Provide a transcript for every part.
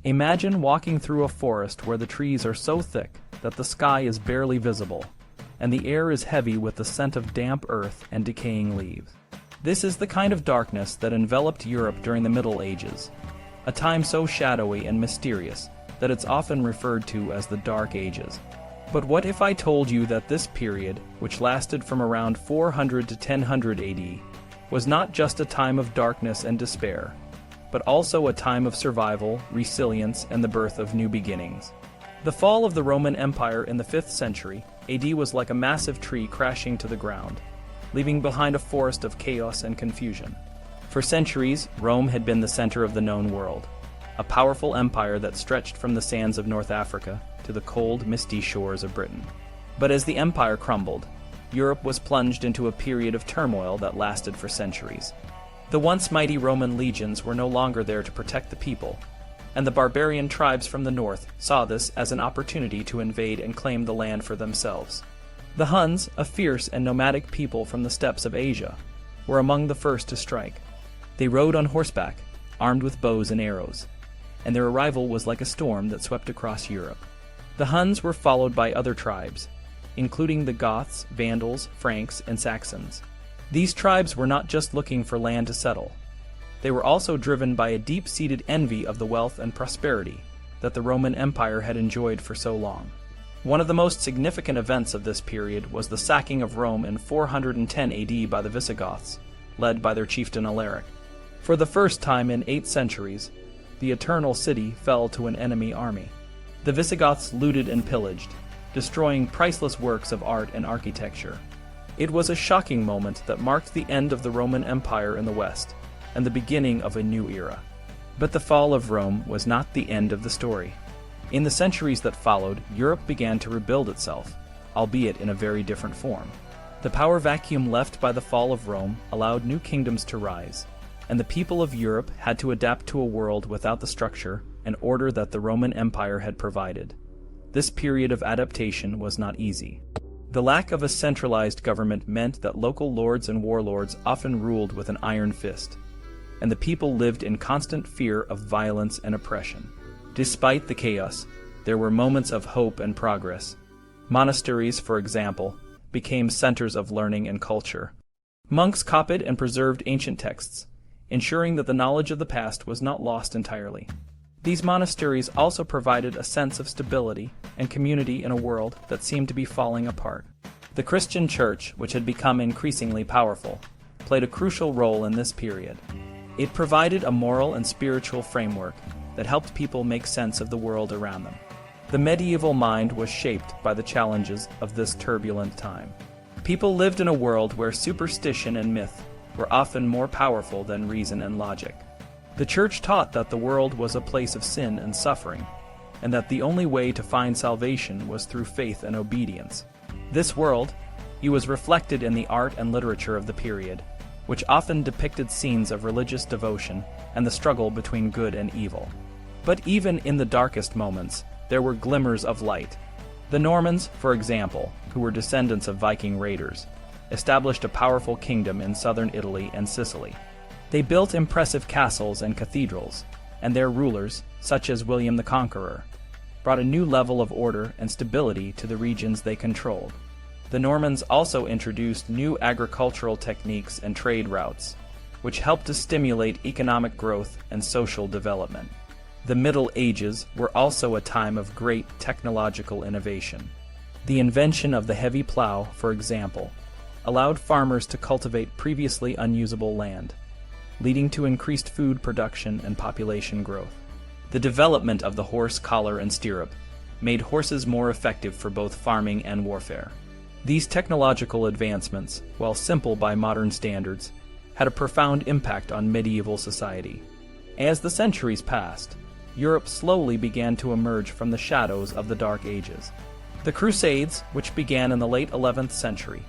Imagine walking through a forest where the trees are so thick that the sky is barely visible, and the air is heavy with the scent of damp earth and decaying leaves. This is the kind of darkness that enveloped Europe during the Middle Ages, a time so shadowy and mysterious that it's often referred to as the Dark Ages. But what if I told you that this period, which lasted from around 400 to 1000 AD, was not just a time of darkness and despair, but also a time of survival, resilience, and the birth of new beginnings? The fall of the Roman Empire in the 5th century AD was like a massive tree crashing to the ground, leaving behind a forest of chaos and confusion. For centuries, Rome had been the center of the known world, a powerful empire that stretched from the sands of North Africa to the cold, misty shores of Britain. But as the empire crumbled, Europe was plunged into a period of turmoil that lasted for centuries. The once mighty Roman legions were no longer there to protect the people, and the barbarian tribes from the north saw this as an opportunity to invade and claim the land for themselves. The Huns, a fierce and nomadic people from the steppes of Asia, were among the first to strike. They rode on horseback, armed with bows and arrows, and their arrival was like a storm that swept across Europe. The Huns were followed by other tribes, including the Goths, Vandals, Franks, and Saxons. These tribes were not just looking for land to settle. They were also driven by a deep-seated envy of the wealth and prosperity that the Roman Empire had enjoyed for so long. One of the most significant events of this period was the sacking of Rome in 410 AD by the Visigoths, led by their chieftain Alaric. For the first time in 8 centuries, the Eternal City fell to an enemy army. The Visigoths looted and pillaged, destroying priceless works of art and architecture. It was a shocking moment that marked the end of the Roman Empire in the West and the beginning of a new era. But the fall of Rome was not the end of the story. In the centuries that followed, Europe began to rebuild itself, albeit in a very different form. The power vacuum left by the fall of Rome allowed new kingdoms to rise, and the people of Europe had to adapt to a world without the structure and order that the Roman Empire had provided. This period of adaptation was not easy. The lack of a centralized government meant that local lords and warlords often ruled with an iron fist, and the people lived in constant fear of violence and oppression. Despite the chaos, there were moments of hope and progress. Monasteries, for example, became centers of learning and culture. Monks copied and preserved ancient texts, ensuring that the knowledge of the past was not lost entirely. These monasteries also provided a sense of stability and community in a world that seemed to be falling apart. The Christian Church, which had become increasingly powerful, played a crucial role in this period. It provided a moral and spiritual framework that helped people make sense of the world around them. The medieval mind was shaped by the challenges of this turbulent time. People lived in a world where superstition and myth were often more powerful than reason and logic. The Church taught that the world was a place of sin and suffering, and that the only way to find salvation was through faith and obedience. This world, it was reflected in the art and literature of the period, which often depicted scenes of religious devotion and the struggle between good and evil. But even in the darkest moments, there were glimmers of light. The Normans, for example, who were descendants of Viking raiders, established a powerful kingdom in southern Italy and Sicily. They built impressive castles and cathedrals, and their rulers, such as William the Conqueror, brought a new level of order and stability to the regions they controlled. The Normans also introduced new agricultural techniques and trade routes, which helped to stimulate economic growth and social development. The Middle Ages were also a time of great technological innovation. The invention of the heavy plow, for example, allowed farmers to cultivate previously unusable land, leading to increased food production and population growth. The development of the horse collar and stirrup made horses more effective for both farming and warfare. These technological advancements, while simple by modern standards, had a profound impact on medieval society. As the centuries passed, Europe slowly began to emerge from the shadows of the Dark Ages. The Crusades, which began in the late 11th century,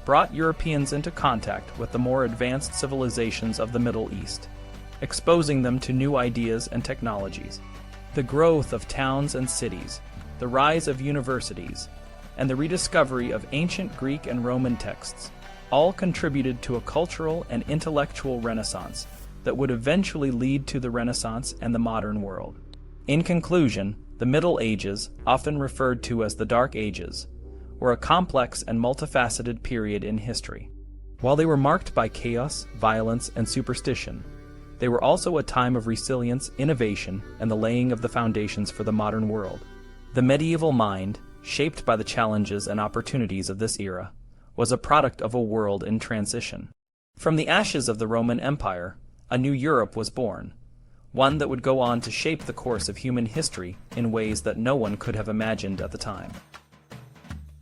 brought Europeans into contact with the more advanced civilizations of the Middle East, exposing them to new ideas and technologies. The growth of towns and cities, the rise of universities, and the rediscovery of ancient Greek and Roman texts all contributed to a cultural and intellectual renaissance that would eventually lead to the Renaissance and the modern world. In conclusion, the Middle Ages, often referred to as the Dark Ages, were a complex and multifaceted period in history. While they were marked by chaos, violence, and superstition, they were also a time of resilience, innovation, and the laying of the foundations for the modern world. The medieval mind, shaped by the challenges and opportunities of this era, was a product of a world in transition. From the ashes of the Roman Empire, a new Europe was born, one that would go on to shape the course of human history in ways that no one could have imagined at the time.